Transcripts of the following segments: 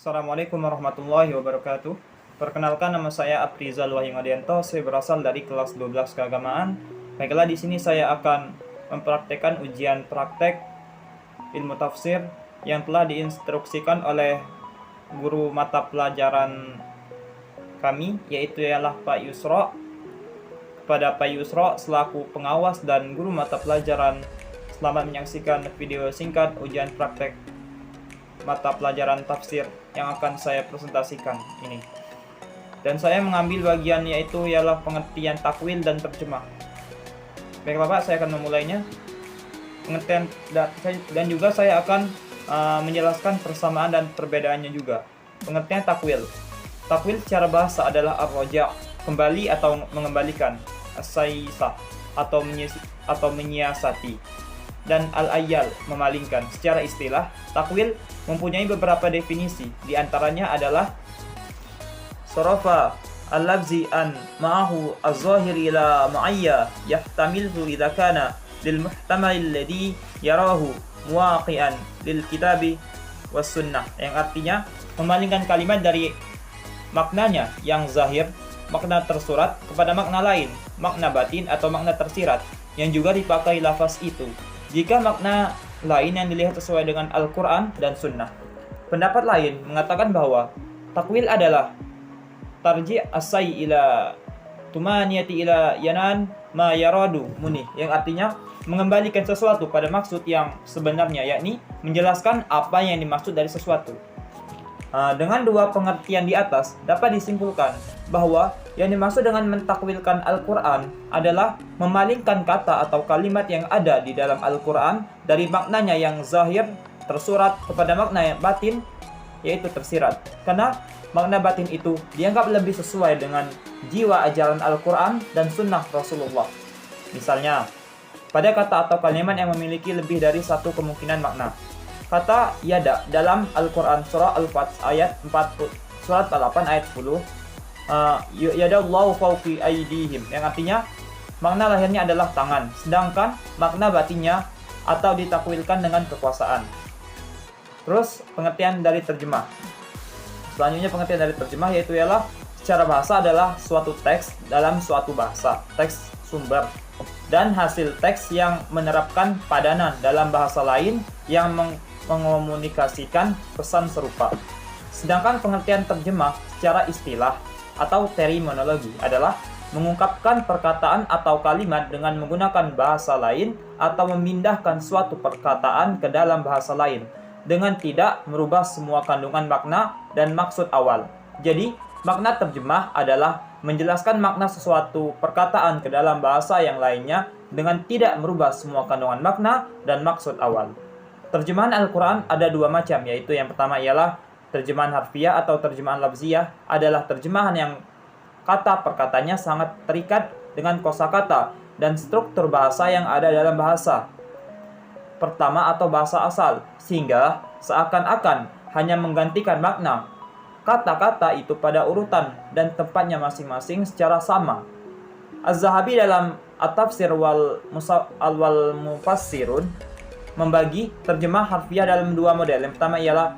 Assalamualaikum warahmatullahi wabarakatuh. Perkenalkan, nama saya Aprizal Wahyingadianto. Saya berasal dari kelas 12 keagamaan. Baiklah, di sini saya akan mempraktekkan ujian praktek ilmu tafsir yang telah diinstruksikan oleh guru mata pelajaran kami, yaitu ialah Pak Yusro. Kepada Pak Yusro selaku pengawas dan guru mata pelajaran, selamat menyaksikan video singkat ujian praktek mata pelajaran tafsir yang akan saya presentasikan ini. Dan saya mengambil bagian yaitu ialah pengertian takwil dan terjemah. Baiklah Pak, saya akan memulainya. Pengertian dan juga saya akan menjelaskan persamaan dan perbedaannya juga. Pengertian takwil. Takwil secara bahasa adalah ar-raja', kembali atau mengembalikan, as-saisah atau menyiasati, dan al-ayyal, memalingkan. Secara istilah, takwil mempunyai beberapa definisi. Di antaranya adalah sarafa al-lafzi an ma'ahu az-zahir ila mu'ayya yahtamilhu idza kana lil muhtamal alladhi yarahu muwaqi'an lil kitabi was sunnah, yang artinya memalingkan kalimat dari maknanya yang zahir, makna tersurat, kepada makna lain, makna batin atau makna tersirat yang juga dipakai lafaz itu, jika makna lain yang dilihat sesuai dengan Al-Quran dan Sunnah. Pendapat lain mengatakan bahwa takwil adalah tarji' asai ila tumaniyati ila yanan ma yaradu munih, yang artinya mengembalikan sesuatu pada maksud yang sebenarnya, yakni menjelaskan apa yang dimaksud dari sesuatu. Dengan dua pengertian di atas, dapat disimpulkan bahwa yang dimaksud dengan mentakwilkan Al-Quran adalah memalingkan kata atau kalimat yang ada di dalam Al-Quran dari maknanya yang zahir, tersurat, kepada makna yang batin, yaitu tersirat. Karena makna batin itu dianggap lebih sesuai dengan jiwa ajaran Al-Quran dan Sunnah Rasulullah. Misalnya, pada kata atau kalimat yang memiliki lebih dari satu kemungkinan makna. Kata yada dalam Al-Quran surah Al-Fath ayat 40, surat 8 ayat 10, yadallahu fawqi aydihim, yang artinya makna lahirnya adalah tangan, sedangkan makna batinnya atau ditakwilkan dengan kekuasaan. Terus pengertian dari terjemah. Selanjutnya pengertian dari terjemah yaitu ialah secara bahasa adalah suatu teks dalam suatu bahasa, teks sumber, dan hasil teks yang menerapkan padanan dalam bahasa lain yang mengomunikasikan pesan serupa. Sedangkan pengertian terjemah secara istilah atau terminologi adalah mengungkapkan perkataan atau kalimat dengan menggunakan bahasa lain atau memindahkan suatu perkataan ke dalam bahasa lain dengan tidak merubah semua kandungan makna dan maksud awal. Jadi, makna terjemah adalah menjelaskan makna sesuatu perkataan ke dalam bahasa yang lainnya dengan tidak merubah semua kandungan makna dan maksud awal. Terjemahan Al-Quran ada dua macam, yaitu yang pertama ialah terjemahan harfiah atau terjemahan lafziyah, adalah terjemahan yang kata perkataannya sangat terikat dengan kosakata dan struktur bahasa yang ada dalam bahasa pertama atau bahasa asal, sehingga seakan-akan hanya menggantikan makna kata-kata itu pada urutan dan tempatnya masing-masing secara sama. Az-Zahabi dalam At-Tafsir wal Mufassirun membagi terjemah harfiah dalam dua model. Yang pertama ialah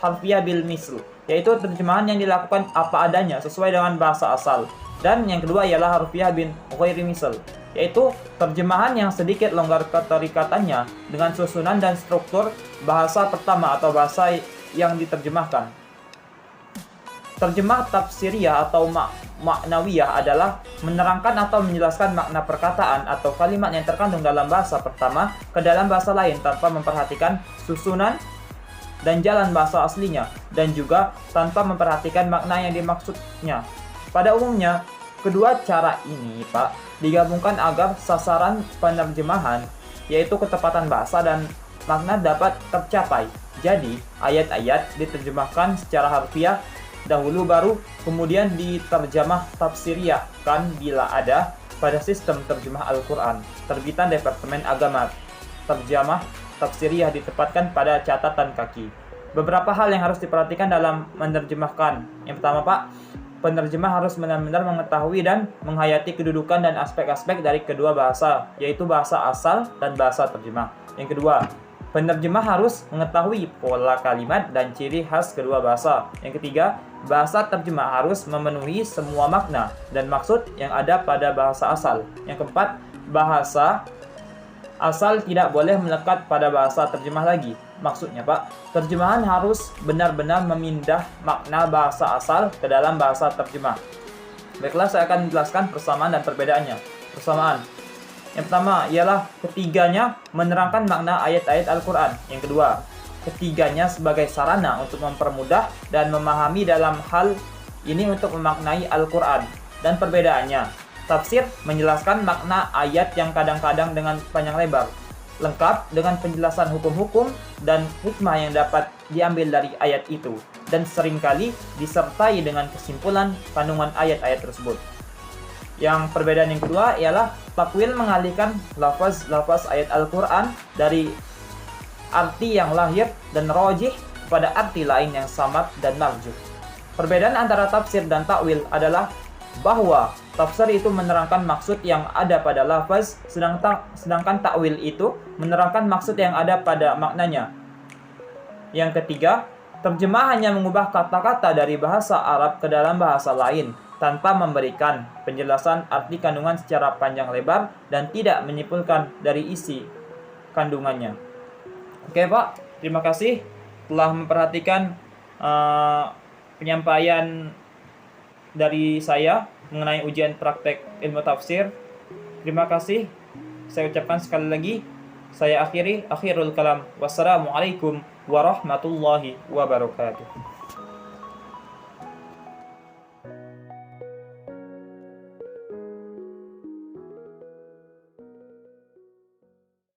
harfiah bil misl, yaitu terjemahan yang dilakukan apa adanya sesuai dengan bahasa asal. Dan yang kedua ialah harfiah bin ghairi misl, yaitu terjemahan yang sedikit longgar keterikatannya dengan susunan dan struktur bahasa pertama atau bahasa yang diterjemahkan. Terjemah tafsiriyah atau maknawiyah adalah menerangkan atau menjelaskan makna perkataan atau kalimat yang terkandung dalam bahasa pertama ke dalam bahasa lain tanpa memperhatikan susunan dan jalan bahasa aslinya, dan juga tanpa memperhatikan makna yang dimaksudnya. Pada umumnya, kedua cara ini digabungkan agar sasaran penerjemahan, yaitu ketepatan bahasa dan makna, dapat tercapai. Jadi, ayat-ayat diterjemahkan secara harfiah dahulu, baru kemudian diterjemah tafsiriyah kan bila ada pada sistem terjemah Al-Quran terbitan Departemen Agama. Terjemah tafsiriyah ditempatkan pada catatan kaki. Beberapa hal yang harus diperhatikan dalam menerjemahkan. Yang pertama penerjemah harus benar-benar mengetahui dan menghayati kedudukan dan aspek-aspek dari kedua bahasa, yaitu bahasa asal dan bahasa terjemah. Yang kedua, Penerjemah harus mengetahui pola kalimat dan ciri khas kedua bahasa. Yang ketiga, bahasa terjemah harus memenuhi semua makna dan maksud yang ada pada bahasa asal. Yang keempat, bahasa asal tidak boleh melekat pada bahasa terjemah lagi. Maksudnya, Pak, terjemahan harus benar-benar memindah makna bahasa asal ke dalam bahasa terjemah. Baiklah, saya akan menjelaskan persamaan dan perbedaannya. Persamaan. Yang pertama ialah ketiganya menerangkan makna ayat-ayat Al-Quran. Yang kedua, ketiganya sebagai sarana untuk mempermudah dan memahami dalam hal ini untuk memaknai Al-Quran. Dan perbedaannya, tafsir menjelaskan makna ayat yang kadang-kadang dengan panjang lebar, lengkap dengan penjelasan hukum-hukum dan hikmah yang dapat diambil dari ayat itu, dan seringkali disertai dengan kesimpulan kandungan ayat-ayat tersebut. Yang perbedaan yang kedua ialah takwil mengalihkan lafaz-lafaz ayat Al-Quran dari arti yang lahir dan rajih pada arti lain yang samad dan marjuh. Perbedaan antara tafsir dan takwil adalah bahwa tafsir itu menerangkan maksud yang ada pada lafaz, sedangkan takwil itu menerangkan maksud yang ada pada maknanya. Yang ketiga, terjemah hanya mengubah kata-kata dari bahasa Arab ke dalam bahasa lain tanpa memberikan penjelasan arti kandungan secara panjang lebar dan tidak menyimpulkan dari isi kandungannya. Oke, Pak, terima kasih telah memperhatikan penyampaian dari saya mengenai ujian praktek ilmu tafsir. Terima kasih. Saya ucapkan sekali lagi, saya akhirul kalam. Wassalamualaikum warahmatullahi wabarakatuh.